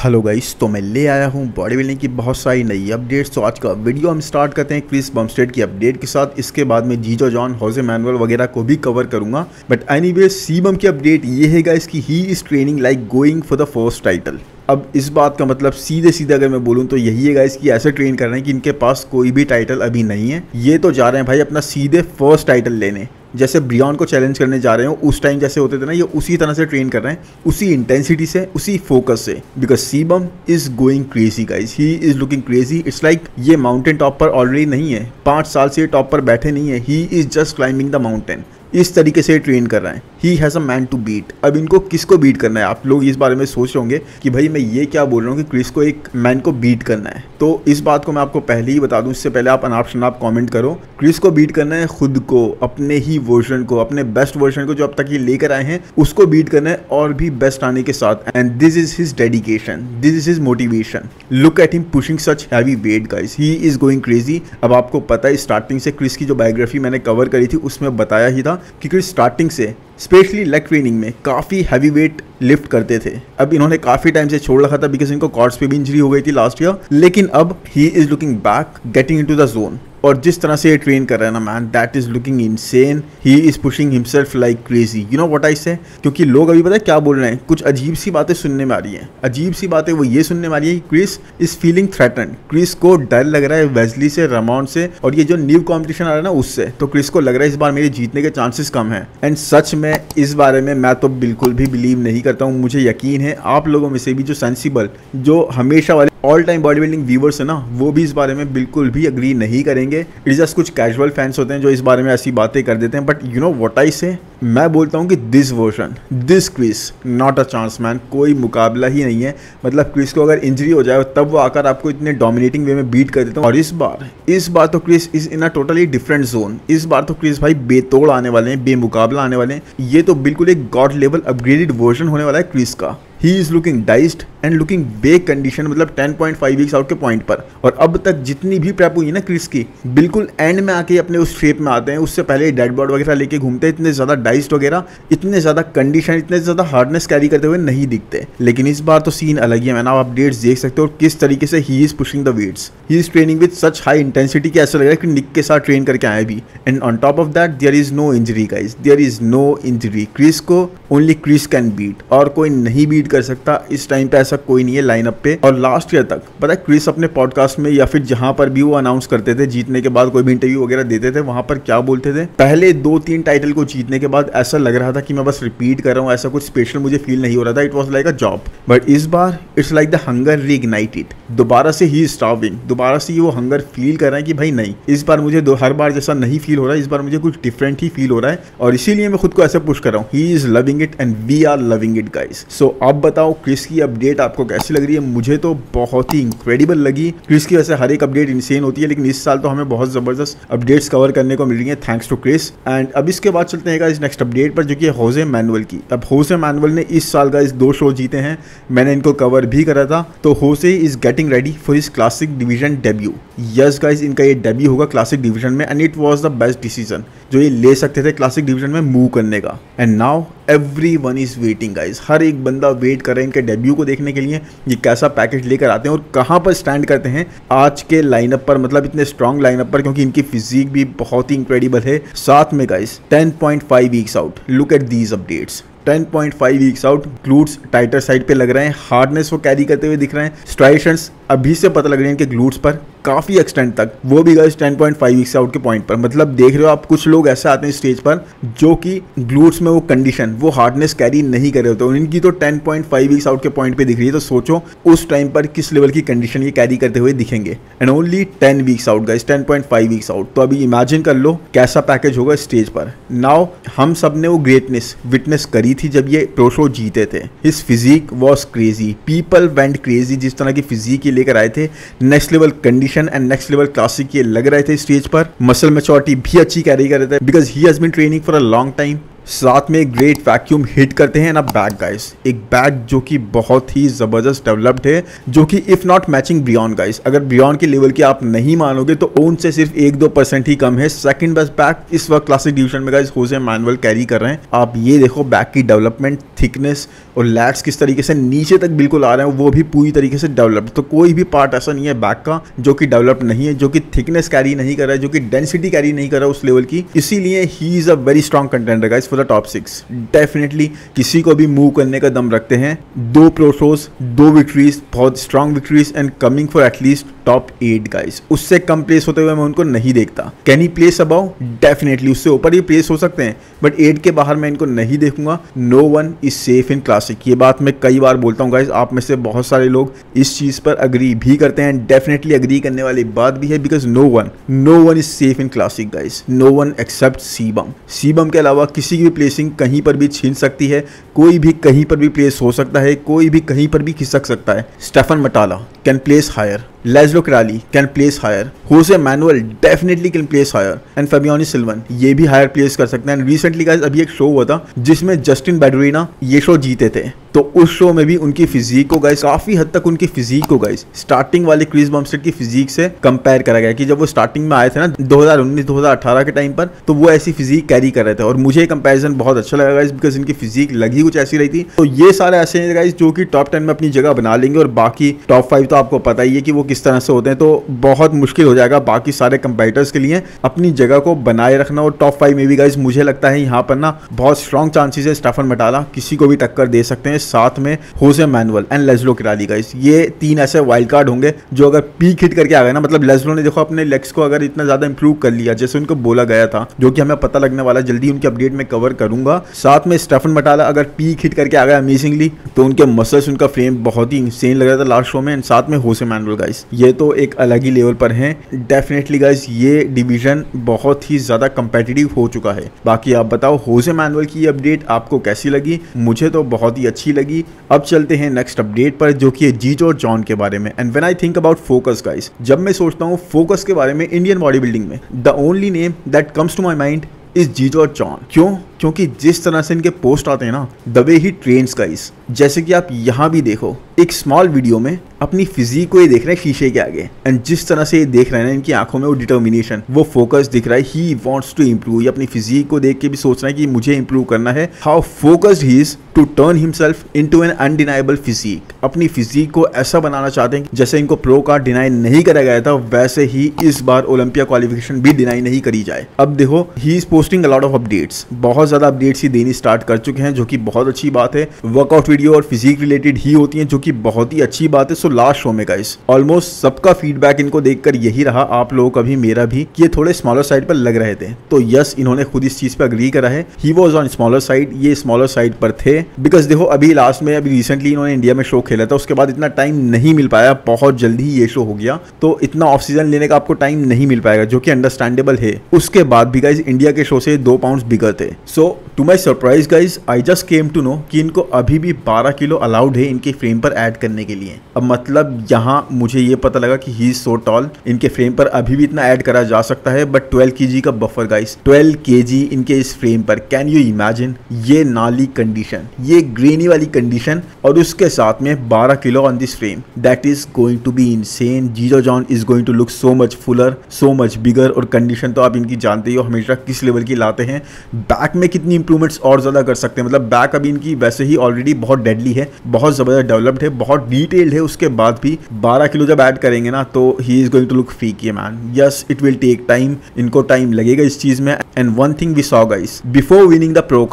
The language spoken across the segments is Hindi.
हेलो गाइस, तो मैं ले आया हूँ बॉडी बिल्डिंग की बहुत सारी नई अपडेट्स। तो आज का वीडियो हम स्टार्ट करते हैं क्रिस बमस्टेड की अपडेट के साथ। इसके बाद में जीजो जॉन, होजे मैनुअल वगैरह को भी कवर करूंगा। बट एनीवे, सीबम की अपडेट ये है गाइस कि ही is training like going for the first title. अब इस बात का मतलब सीधे सीधे अगर मैं बोलूँ तो यही है गाइस कि ऐसे ट्रेन कर रहे हैं कि इनके पास कोई भी टाइटल अभी नहीं है। ये तो जा रहे हैं भाई अपना सीधे फर्स्ट टाइटल लेने। जैसे ब्रियॉन को चैलेंज करने जा रहे हो उस टाइम जैसे होते थे ना, ये उसी तरह से ट्रेन कर रहे हैं, उसी इंटेंसिटी से, उसी फोकस से। Because sebum is going crazy guys, he is looking crazy. It's like ये माउंटेन टॉप पर ऑलरेडी नहीं है, 5 साल से टॉप पर बैठे नहीं है, he is just climbing the mountain. इस तरीके से ट्रेन कर रहा है। He has a man to beat. अब इनको किसको बीट करना है? आप लोग इस बारे में सोच रहे होंगे कि भाई मैं ये क्या बोल रहा हूँ कि क्रिस को एक मैन को बीट करना है। तो इस बात को मैं आपको पहले ही बता दूं, इससे पहले आप अनाप शनाप कमेंट करो। क्रिस को बीट करना है खुद को, अपने ही वर्जन को, अपने बेस्ट वर्जन को जो अब तक ये लेकर आए हैं उसको बीट करना है, और भी बेस्ट आने के साथ। And this is his dedication, this is his motivation. Look at him pushing such heavy weight guys, he is going crazy. अब आपको पता है स्टार्टिंग से क्रिस की जो बायोग्राफी मैंने कवर करी थी उसमें बताया ही था कि क्रिस स्टार्टिंग से स्पेशली लेग ट्रेनिंग में काफ़ी हैवी वेट लिफ्ट करते थे। अब इन्होंने काफ़ी टाइम से छोड़ रखा था बिकॉज इनको कॉर्ड्स पे भी इंजरी हो गई थी लास्ट ईयर। लेकिन अब he is looking back, getting into the zone. और जिस तरह से ये ट्रेन कर रहा है ना man, that is looking insane. He is pushing himself like crazy. You know what I से? क्योंकि लोग अभी पता है क्या बोल रहे हैं, कुछ अजीब सी बातें सुनने में आ रही हैं। अजीब सी बातें वो ये सुनने में आ रही है कि Chris is feeling threatened. Chris को डर लग रहा है वेस्ली से, रमॉन से, और ये जो न्यू कॉम्पिटिशन आ रहा है ना उससे। तो क्रिस को लग रहा है इस बार मेरे जीतने के चांसेस कम हैं। एंड सच में इस बारे में मैं तो बिल्कुल भी बिलीव नहीं करता हूँ। मुझे यकीन है आप लोगों में से भी जो सेंसिबल, जो हमेशा वाले all time body building viewers है ना, वो भी इस बारे में बिल्कुल भी अग्री नहीं करेंगे। इट जस्ट कुछ कैजुअल फैंस होते हैं जो इस बारे में ऐसी बातें कर देते हैं। But you know what I say, मैं बोलता हूँ कि this version, this Chris, not a chance man. कोई मुकाबला ही नहीं है। मतलब क्रिस को अगर इंजरी हो जाए तब वो आकर आपको इतने डोमिनेटिंग वे में बीट कर देता हूँ। और इस बार तो Chris is in a totally different zone. इस बार तो क्रिस भाई बेतोड़ आने वाले हैं, बेमुकाबला आने वाले हैं। ये तो बिल्कुल एक गॉड लेवल अपग्रेडेड वर्जन होने वाला है क्रिस का। He is looking diced and looking way condition, मतलब 10.5 वीक्स आउट के पॉइंट पर। और अब तक जितनी भी प्रेप हुई है ना क्रिस की, बिल्कुल एंड में आके अपने उस शेप में आते हैं। उससे पहले डेड बॉड वगैरह लेके घूमते हैं, इतने ज़्यादा डाइस्ड वगैरह, इतने ज़्यादा कंडीशन, इतने ज़्यादा हार्डनेस कैरी करते हुए नहीं दिखते। लेकिन इस बार तो सीन अलग ही है मैंने। आप अपडेट्स देख सकते हो और किस तरीके से he is pushing the weights. He is training with such high intensity कि ऐसा लग रहा है कि निक के साथ ट्रेन करके आए भी। And on top of that there is no injury guys, there is no injury. Chris को ओनली क्रिस कैन बीट, और कोई नहीं बीट कर सकता। इस टाइम पे ऐसा कोई नहीं है लाइनअप पे। और लास्ट ईयर तक पता है क्रिस अपने पॉडकास्ट में या फिर जहां पर भी वो अनाउंस करते थे जीतने के बाद, कोई भी इंटरव्यू वगैरह देते थे, वहां पर क्या बोलते थे? पहले 2-3 टाइटल को जीतने के बाद ऐसा लग रहा था कि मैं बस रिपीट कर रहा हूँ, ऐसा कुछ स्पेशल मुझे फील नहीं हो रहा था। It was like a job. But इस बार इट्स लाइक द हंगर रीइग्नाइटेड। दोबारा से ही स्टार्विंग, दोबारा से वो हंगर फील कर रहे हैं कि भाई नहीं, इस बार मुझे हर बार जैसा नहीं फील हो रहा है, इस बार मुझे कुछ डिफरेंट ही फील हो रहा है। और इसीलिए मैं खुद को ऐसे पुश कर रहा हूँ। He is loving it and we are loving it guys. So अब बताओ क्रिस की अपडेट आपको कैसी लग रही है? मुझे तो बहुत ही इंक्रेडिबल लगी। क्रिस की वैसे हर एक अपडेट इंसेन होती है, लेकिन इस साल तो हमें बहुत जबरदस्त अपडेट्स कवर करने को मिल रही है, थैंक्स टू क्रिस। एंड अब इसके बाद चलते हैं इस नेक्स्ट अपडेट पर, जो कि होजे मैनुअल की। अब होजे मैनुअल ने इस साल का 2 शो जीते हैं, मैंने इनको कवर भी करा था। तो Jose is getting ready for his classic division debut. Yes guys, इनका ये डेब्यू होगा क्लासिक डिवीजन में, and it was the best decision जो ये ले सकते थे क्लासिक डिवीजन में मूव करने का। And now everyone is waiting guys, हर एक बंदा वेट कर रहा है इनके डेब्यू को देखने के लिए। ये कैसा पैकेज लेकर आते हैं और कहां पर स्टैंड करते हैं आज के लाइनअप पर, मतलब इतने स्ट्रॉन्ग लाइनअप पर, क्योंकि इनकी फिजिक भी बहुत ही इंक्रेडिबल है। साथ में guys 10.5 weeks out, look at these updates. 10.5 weeks out, glutes tighter side पे लग रहे हैं, हार्डनेस वो कैरी करते हुए दिख रहे हैं, स्ट्राइशंस अभी से पता लग रहे हैं इनके ग्लूट्स पर काफ़ी एक्सटेंड तक, वो भी गाइस 10.5 वीक्स आउट के पॉइंट पर। मतलब देख रहे हो आप, कुछ लोग ऐसे आते हैं स्टेज पर जो कि ग्लूट्स में वो कंडीशन, वो हार्डनेस कैरी नहीं कर रहे होते, और इनकी तो 10.5 वीक्स आउट के पॉइंट पे दिख रही है। तो सोचो उस टाइम पर किस लेवल की कंडीशन ये कैरी करते हुए दिखेंगे। And only 10 weeks out guys, 10.5 weeks out. तो अभी इमेजिन कर लो कैसा पैकेज होगा स्टेज पर। नाउ हम सब ने वो ग्रेटनेस विटनेस करी थी जब ये प्रो शो जीते थे। His physique was crazy, people went crazy. जिस तरह की फिजिक ये लेकर आए थे, next level condition and next level classic ये लग रहे थे स्टेज पर। मसल मैच्योरिटी भी अच्छी कैरी कर रहे थे because he has been training for a long time. साथ में ग्रेट वैक्यूम हिट करते हैं ना बैग गाइस, एक बैग जो कि बहुत ही ज़बरदस्त डेवलप्ड है, जो कि इफ़ नॉट मैचिंग ब्रियॉन गाइस, अगर ब्रियॉन के लेवल के आप नहीं मानोगे तो ओन से सिर्फ 1-2% ही कम है। सेकंड बेस्ट बैग इस वक्त क्लासिक डिवीजन में गाइस होजे मैनुअल कैरी कर रहे हैं। आप ये देखो बैग की डेवलपमेंट, थिकनेस और लैट्स किस तरीके से नीचे तक बिल्कुल आ रहे हैं, वो भी पूरी तरीके से डेवलप्ड। तो कोई भी पार्ट ऐसा नहीं है बैग का जो कि डेवलप्ड नहीं है, जो कि थिकनेस कैरी नहीं कर रहा है, जो कि डेंसिटी कैरी नहीं कर रहा उस लेवल की। इसीलिए he is a very strong contender guys for the top 6। Definitely किसी को भी मूव करने का दम रखते हैं। 2 प्रो शोज, 2 विक्ट्रीज, बहुत strong victories and coming for at least top 8 guys. उससे कम प्लेस होते हुए मैं उनको नहीं देखता। Can he place above? Definitely उससे ऊपर ही प्लेस हो सकते हैं, बट 8 के बाहर मैं इनको नहीं देखूंगा। No one is safe in classic, ये बात मैं कई बार बोलता हूँ गाइस। आप में से बहुत सारे लोग इस चीज पर अग्री भी करते हैं, डेफिनेटली अग्री करने वाली बात भी है, because no one is safe in classic guys. No one except CBum. CBum के अलावा किसी की भी प्लेसिंग कहीं पर भी छीन सकती है, कोई भी कहीं पर भी प्लेस हो सकता है, कोई भी कहीं पर भी खिसक सकता है। Stephane Matala can place higher, Laszlo Krali can place higher, Jose Manuel definitely can place higher and Fabiani Silvan ये भी हायर प्लेस कर सकते हैं। एंड रिसेंटली गाइस अभी एक शो हुआ था जिसमें जस्टिन बैडरीना ये शो जीते थे, तो उस शो में भी उनकी फिजिक को गाइस काफी हद तक उनकी फिजिक को गाइस स्टार्टिंग वाले क्रिस बमस्टेड की फिजिक से कंपेयर करा गया कि जब वो स्टार्टिंग में आए थे ना 2019-2018 के टाइम पर, तो वो ऐसी फिजिक कैरी कर रहे थे और मुझे कंपैरिजन बहुत अच्छा लगा गाइस, बिकॉज इनकी फिजिक लगी कुछ ऐसी रही थी। तो ये सारे ऐसे हैं गाइस जो कि टॉप 10 में अपनी जगह बना लेंगे, और बाकी टॉप 5 तो आपको पता ही है कि वो किस तरह से होते हैं। तो बहुत मुश्किल हो जाएगा बाकी सारे कंपेटिटर्स के लिए अपनी जगह को बनाए रखना। और टॉप 5 में भी गाइस मुझे लगता है यहाँ पर ना बहुत स्ट्रॉन्ग चांसेस है स्टेफन मटाला किसी को भी टक्कर दे सकते हैं, साथ में होजे मैनुअल एंड लेज़लो क्राली गाइस। ये 3 ऐसे वाइल्ड कार्ड होंगे जो अगर पीक हिट करके आ गए ना, मतलब लेज़लो ने देखो अपने लेग्स को अगर इतना ज्यादा इंप्रूव कर लिया जैसे उनको बोला गया था, जो कि हमें पता लगने वाला, जल्दी उनकी अपडेट में कवर करूंगा। साथ में स्टेफन मटाला अगर पीक हिट करके आ गया अमेजिंगली, तो उनके मसल्स, उनका फ्रेम बहुत ही इंसेन लग रहा था लास्ट शो में। एंड साथ में होजे मैनुअल गाइस, ये तो एक अलग ही लेवल पर हैं। डेफिनेटली गाइस ये डिवीजन बहुत ही ज्यादा कंपेटिटिव हो चुका है। बाकी आप बताओ होजे मैनुअल की अपडेट आपको कैसी लगी? मुझे तो बहुत ही अच्छी लगी। अब चलते हैं नेक्स्ट अपडेट पर, जो कि है जीजो और जॉन के बारे में। And when I think about focus guys, जब मैं सोचता हूँ फोकस के बारे में इंडियन बॉडी बिल्डिंग में, the only name that comes to my mind is Jeejo और जॉन। क्यों? क्योंकि जिस तरह से इनके पोस्ट आते हैं ना, the way he trains guys, जैसे कि आप यहाँ भी देखो एक स्मॉल वीडियो में अपनी फिजिक को ये देख रहे हैं शीशे के आगे, एंड जिस तरह से ये देख रहे हैं ना, इनकी आंखों में वो डिटर्मिनेशन, वो फोकस दिख रहा है। ही वांट्स टू इंप्रूव, ये अपनी फिजिक को देख के भी सोच रहा है कि मुझे इंप्रूव करना है। How focused he is to turn himself into an undeniable physique. अपनी फिजिक को ऐसा बनाना चाहते हैं जैसे इनको प्रो कार्ड डिनाई नहीं करा गया था, वैसे ही इस बार ओलंपिया क्वालिफिकेशन भी डिनाई नहीं करी जाए। अब देखो he is posting a lot of updates, बहुत ज्यादा अपडेट्स ही देनी स्टार्ट कर चुके हैं, जो कि बहुत अच्छी बात है। वर्कआउट वीडियो और फिजिक रिलेटेड ही होती हैं, जो कि बहुत ही अच्छी बात है। सो लास्ट शो में गाइस ऑलमोस्ट सबका फीडबैक इनको देखकर यही रहा, आप लोगों का भी मेरा भी, कि ये थोड़े स्मॉलर साइड पर लग रहे थे। तो यस, इन्होंने खुद इस चीज पर अग्री करा है। He was on smaller side, ये स्मॉलर साइड पर थे, बिकॉज देखो अभी लास्ट में, अभी रिसेंटली इन्होंने इंडिया में शो खेला था, उसके बाद इतना टाइम नहीं मिल पाया, बहुत जल्दी ही ये शो हो गया, तो इतना ऑफ सीजन लेने का आपको टाइम नहीं मिल पाएगा, जो कि अंडरस्टैंडेबल है। उसके बाद भी गाइस इंडिया के शो से 2 पाउंड बिगर थे। So to my surprise guys, I just came to know कि इनको अभी भी 12 किलो अलाउड है इनके फ्रेम पर ऐड करने के लिए। अब मतलब यहाँ मुझे ये पता लगा कि ही इज सो टॉल, इनके फ्रेम पर अभी भी इतना ऐड करा जा सकता है, बट 12 kg का बफर गाइस, 12 kg इनके इस फ्रेम पर। Can you imagine? ये नाली कंडीशन, ये ग्रेनी वाली कंडीशन, और उसके साथ में 12 kilo on this frame, that is going to be insane. Jeejo John is going to look so much fuller, so much bigger, और कंडीशन तो आप इनकी जानते ही हो हमेशा किस लेवल की लाते हैं। बैक में कितनी इंप्रूवमेंट्स और ज्यादा कर सकते हैं, मतलब बैक अभी इनकी वैसे ही ऑलरेडी बहुत डेडली है, बहुत जबरदस्त डेवलप्ड है, बहुत डिटेल्ड है, उसके बाद भी 12 किलो जब ऐड करेंगे ना, तो he is going to look फीकी man. Yes, it will take time, इनको टाइम लगेगा इस चीज में। And one thing we saw guys, before winning the pro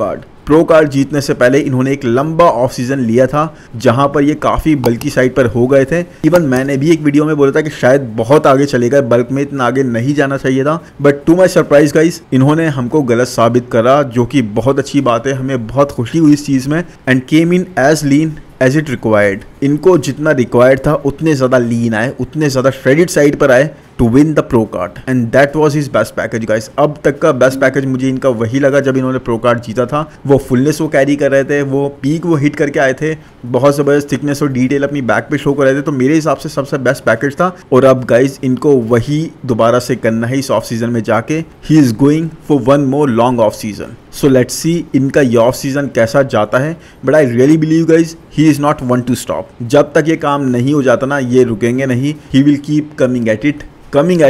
card जीतने से पहले इन्होंने एक लंबा ऑफ सीजन लिया था, जहां पर ये काफी बल्कि साइड पर हो गए थे। इवन मैंने भी एक वीडियो में बोला था कि शायद बहुत आगे चले गए, बल्क में इतना आगे नहीं जाना चाहिए था, but to my surprise guys इन्होंने हमको गलत साबित करा, जो कि बहुत अच्छी बात है, हमें बहुत खुशी हुई इस चीज में। And came in as lean as it required, इनको जितना रिक्वायर्ड था उतने ज़्यादा लीन आए, उतने ज़्यादा श्रेडिड साइड पर आए to win the pro card, and that was his best package guys. अब तक का बेस्ट पैकेज मुझे इनका वही लगा जब इन्होंने प्रो कार्ड जीता था। वो फुलनेस वो कैरी कर रहे थे, वो पीक वो हिट करके आए थे, बहुत ज़बरदस्त थिकनेस और डिटेल अपनी बैक पे शो कर रहे थे, तो मेरे हिसाब से सबसे बेस्ट पैकेज था। और अब गाइस इनको वही दोबारा से करना है इस ऑफ सीजन में जाके। He is going for one more long off season. So let's see इनका ये ऑफ सीजन कैसा जाता है, but I really believe guys he is not one two stop. जब तक ये काम नहीं हो जाता ना, ये रुकेंगे नहीं, he will keep coming at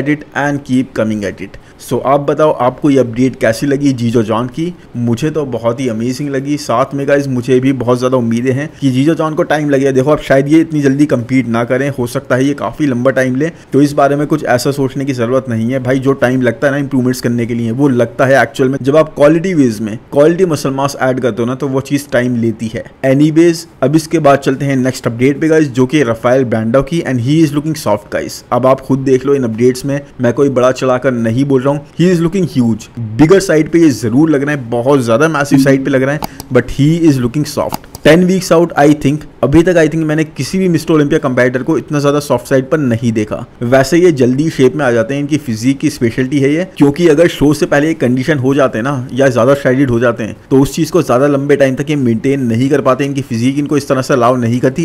it and keep coming at it. So आप बताओ आपको ये अपडेट कैसी लगी जीजो जॉन की? मुझे तो बहुत ही अमेजिंग लगी। साथ में गाइज मुझे भी बहुत ज़्यादा उम्मीदें हैं कि जीजो जॉन को टाइम लगेगा। देखो अब शायद ये इतनी जल्दी कंप्लीट ना करें, हो सकता है ये काफ़ी लंबा टाइम ले, तो इस बारे में कुछ ऐसा सोचने की ज़रूरत नहीं है भाई। जो टाइम लगता है ना इंप्रूवमेंट्स करने के लिए, वो लगता है एक्चुअल में जब आप क्वालिटी वेज में क्वालिटी मसल मास ऐड करते हो ना, तो वो चीज़ टाइम लेती है। एनीवेज अब इसके बाद चलते हैं नेक्स्ट अपडेट पे गाइज, जो कि राफेल ब्रांडो की, and he is looking soft guys. अब आप खुद देख लो इन अपडेट्स में, मैं कोई बड़ा चढ़ाकर नहीं बोल रहा हूँ। He is looking huge, bigger side पे ये जरूर लग रहा है, बहुत ज्यादा मैसिव साइड पे लग रहा है, but he is looking soft. 10 weeks out I think, अभी तक आई थिंक मैंने किसी भी मिस्टर ओलंपिया कंपैरेटर को इतना ज्यादा सॉफ्ट साइड पर नहीं देखा। वैसे ये जल्दी शेप में आ जाते हैं, इनकी फिजिक की स्पेशलिटी है ये, क्योंकि अगर शो से पहले कंडीशन हो जाते हैं ना, या ज्यादा श्रेडिड हो जाते हैं, तो उस चीज को ज्यादा लंबे टाइम तक ये मेंटेन नहीं कर पाते। इनकी फिजिक इनको इस तरह से अलाउ नहीं करती,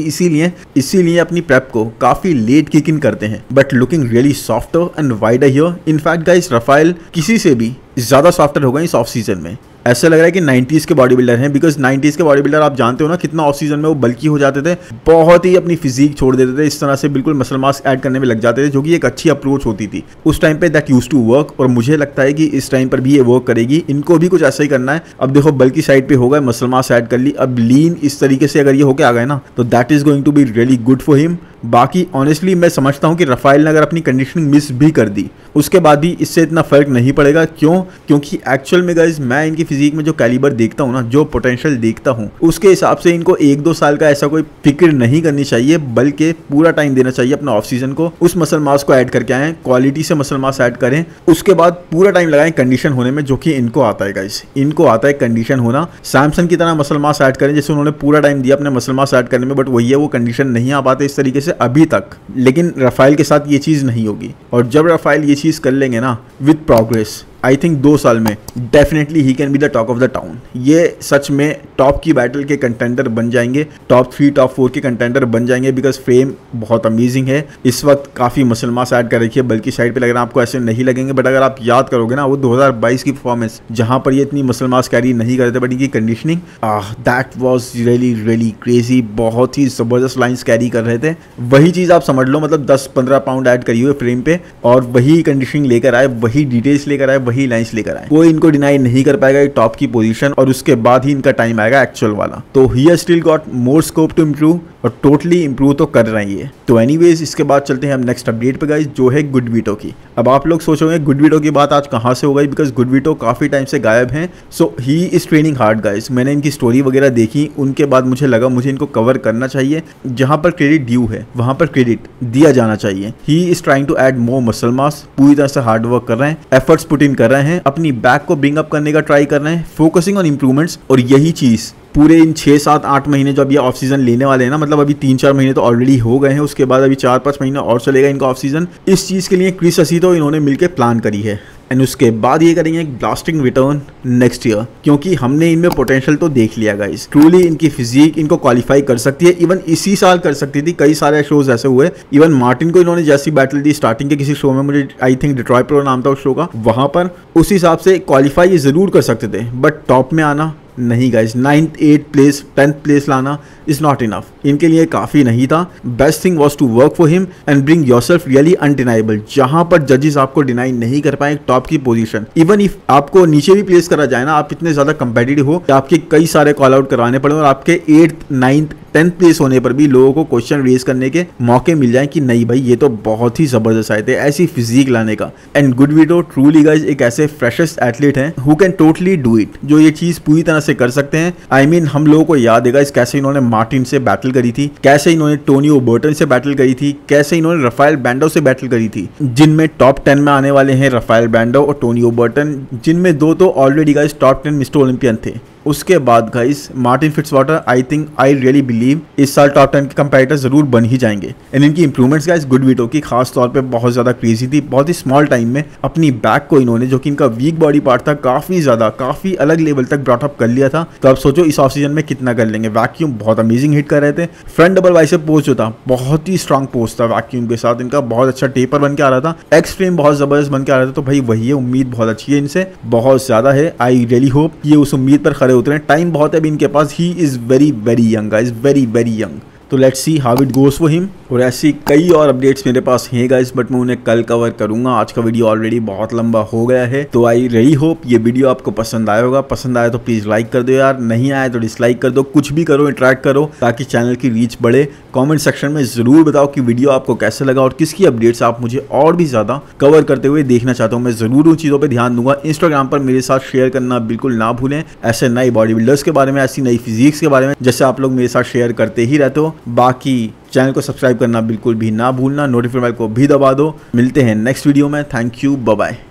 इसीलिए अपनी प्रेप को काफी लेट किक इन करते हैं, but looking really softer and wider here. In fact guys Rafael किसी से भी ज्यादा सॉफ्टर होगा इस ऑफ सीजन में। ऐसा लग रहा है कि 90s के बॉडी बिल्डर हैं, बिकॉज 90s के बॉडी बिल्डर आप जानते हो ना कितना ऑफ सीजन में वो बल्की हो जाते थे, बहुत ही अपनी फिजिक छोड़ देते थे, इस तरह से बिल्कुल मसल मास ऐड करने में लग जाते थे, जो कि एक अच्छी अप्रोच होती थी उस टाइम पे। दैट यूज्ड टू वर्क, और मुझे लगता है कि इस टाइम पर भी ये वर्क करेगी। इनको भी कुछ ऐसा ही करना है। अब देखो बल्की साइड पे हो गए, मसल मास ऐड कर ली, अब लीन इस तरीके से अगर ये होके आ गए ना, तो that is going to be really good for him. बाकी ऑनेस्टली मैं समझता हूं कि राफेल ने अगर अपनी कंडीशनिंग मिस भी कर दी, उसके बाद भी इससे इतना फर्क नहीं पड़ेगा। क्यों? क्योंकि एक्चुअल में गाइज मैं इनकी फिजिक में जो कैलिबर देखता हूं ना, जो पोटेंशियल देखता हूं, उसके हिसाब से इनको 1-2 साल का ऐसा कोई फिक्र नहीं करनी चाहिए, बल्कि पूरा टाइम देना चाहिए अपना ऑफ सीजन को। उस मसल मास को ऐड करके आए, क्वालिटी से मसल मास ऐड करें, उसके बाद पूरा टाइम लगाएं कंडीशन होने में, जो कि इनको आता है गाइज, इनको आता है कंडीशन होना। सैमसन की तरह मसल मास ऐड करें, जैसे उन्होंने पूरा टाइम दिया अपने मसल मास ऐड करने में, बट वही है वो कंडीशन नहीं आ पाते इस तरीके से अभी तक। लेकिन राफेल के साथ ये चीज़ नहीं होगी, और जब राफेल ये चीज़ कर लेंगे ना विद प्रोग्रेस, आई थिंक 2 साल में definitely he can be the talk of the town. ये सच में टॉप की बैटल के कंटेंडर बन जाएंगे, टॉप 3 टॉप 4 के कंटेंडर बन जाएंगे, बिकॉज फ्रेम बहुत अमेजिंग है। इस वक्त काफ़ी मसल मास ऐड कर रखी है, बल्कि साइड पे लग रहा है आपको ऐसे नहीं लगेंगे, बट अगर आप याद करोगे ना वो 2022 की परफॉर्मेंस, जहां पर ये इतनी मसल मास कैरी नहीं करते, बट इनकी conditioning that was really really crazy, बहुत ही ज़बरदस्त लाइन्स कैरी कर रहे थे। वही चीज़ आप समझ लो, मतलब 10-15 पाउंड ऐड करी हुए फ्रेम पे, और वही कंडीशनिंग लेकर आए, वही डिटेल्स लेकर आए, वही लाइन्स लेकर आए। कोई इनको डिनाई नहीं कर पाएगा टॉप की पोजीशन, और उसके बाद ही इनका टाइम आएगा एक्चुअल वाला। तो he has still got more scope to improve, और टोटली इंप्रूव तो कर रहे हैं ये। तो एनीवेज इसके बाद चलते हैं हम नेक्स्ट अपडेट पे गाइस, जो है गुडविटो की। अब आप लोग सोचोगे गुडविटो की बात आज कहाँ से हो गई, बिकॉज गुडविटो काफ़ी टाइम से गायब हैं। So he is training hard guys. मैंने इनकी स्टोरी वगैरह देखी, उनके बाद मुझे लगा मुझे इनको कवर करना चाहिए। जहाँ पर क्रेडिट ड्यू है वहाँ पर क्रेडिट दिया जाना चाहिए। He is trying to add more muscle mass, पूरी तरह से हार्ड वर्क कर रहे हैं, एफर्ट्स पुट इन कर रहे हैं, अपनी बैक को ब्रिंग अप करने का ट्राई कर रहे हैं, फोकसिंग ऑन इंप्रूवमेंट्स। और यही चीज़ पूरे इन 6-7-8 महीने जो अब ये ऑफ सीजन लेने वाले हैं ना, मतलब अभी 3-4 महीने तो ऑलरेडी हो गए हैं, उसके बाद अभी 4-5 महीने और चलेगा इनका ऑफ सीजन। इस चीज़ के लिए क्रिस असीतो इन्होंने मिलकर प्लान करी है, एंड उसके बाद ये करेंगे एक ब्लास्टिंग रिटर्न नेक्स्ट ईयर, क्योंकि हमने इनमें पोटेंशियल तो देख लिया गाइस। ट्रूली इनकी फिजिक इनको क्वालिफाई कर सकती है, इवन इसी साल कर सकती थी। कई सारे शोज ऐसे हुए, इवन मार्टिन को इन्होंने जैसी बैटल दी स्टार्टिंग के किसी शो में, मुझे आई थिंक डिट्रॉयट प्रो नाम था उस शो का, वहां पर उस हिसाब से क्वालिफाई ये जरूर कर सकते थे, बट टॉप में आना नहीं guys. 9th 8th place 10th place लाना इज नॉट इनफ, इनके लिए काफ़ी नहीं था। Best thing was to work for him and bring yourself really undeniable, जहां पर जजेस आपको डिनाई नहीं कर पाए टॉप की पोजीशन। इवन इफ आपको नीचे भी प्लेस करा जाए ना, आप इतने ज़्यादा कंपेटिटिव हो कि आपके कई सारे कॉल आउट करवाने पड़े, और आपके 8th 9th 10th प्लेस होने पर भी लोगों को क्वेश्चन रेज करने के मौके मिल जाए कि नहीं भाई ये तो बहुत ही ज़बरदस्त आए थे ऐसी फिजिक लाने का। एंड गुडविटो ट्रूली गाइस एक ऐसे फ्रेशेस्ट एथलीट हैं who can totally do it, जो ये चीज़ पूरी तरह से कर सकते हैं। आई मीन हम लोगों को याद है गाइस कैसे इन्होंने मार्टिन से बैटल करी थी, कैसे इन्होंने टोनी ओबर्टन से बैटल करी थी, कैसे इन्होंने राफेल ब्रांडो से बैटल करी थी, जिनमें टॉप 10 में आने वाले हैं राफेल ब्रांडो और टोनी ओबर्टन, जिनमें 2 तो already guys top 10 Mister Olympian थे। उसके बाद guys Martin Fitzwater I think I really believe इस साल टॉप 10 के कंपेटिटर जरूर बन ही जाएंगे। एंड इनकी इंप्रूवमेंट्स गाइस गुड वीटो की खास तौर पे बहुत ज्यादा क्रेजी थी। बहुत ही स्मॉल टाइम में अपनी बैक को इन्होंने, जो कि इनका वीक बॉडी पार्ट था, काफी अलग लेवल तक ब्रॉट अप कर लिया था। तो अब सोचो इस ऑफ सीजन में कितना कर लेंगे। वैक्यूम बहुत अमेजिंग हिट कर रहे थे। फ्रंट डबल बाइसेप पोज जो था बहुत ही स्ट्रांग पोज था वैक्यूम के साथ। इनका बहुत अच्छा टेपर बन के आ रहा था, एक्सट्रीम बहुत जबरदस्त बन के आ रहा था। तो भाई वही है, उम्मीद बहुत अच्छी है इनसे, बहुत ज्यादा है। आई रियली होप ये उस उम्मीद पर खड़े उतरे। टाइम बहुत है अभी इनके पास। He is very young guys, very young. तो let's see how it goes for him. और ऐसी कई और अपडेट्स मेरे पास हैं गाइस, बट मैं उन्हें कल कवर करूंगा। आज का वीडियो ऑलरेडी बहुत लंबा हो गया है। तो आई रियली होप ये वीडियो आपको पसंद आया होगा। पसंद आया तो प्लीज लाइक कर दो यार, नहीं आया तो डिसलाइक कर दो। कुछ भी करो, इंटरेक्ट करो ताकि चैनल की रीच बढ़े। कमेंट सेक्शन में जरूर बताओ कि वीडियो आपको कैसे लगा और किसकी अपडेट्स आप मुझे और भी ज्यादा कवर करते हुए देखना चाहते हो। मैं जरूर उन चीजों पर ध्यान दूंगा। इंस्टाग्राम पर मेरे साथ शेयर करना बिल्कुल ना भूलें, ऐसे नए बॉडी बिल्डर्स के बारे में, ऐसी नई फिजिक्स के बारे में जैसे आप लोग मेरे साथ शेयर करते ही रहते हो। बाकी चैनल को सब्सक्राइब करना बिल्कुल भी ना भूलना, नोटिफिकेशन बेल को भी दबा दो। मिलते हैं नेक्स्ट वीडियो में। Thank you, bye bye.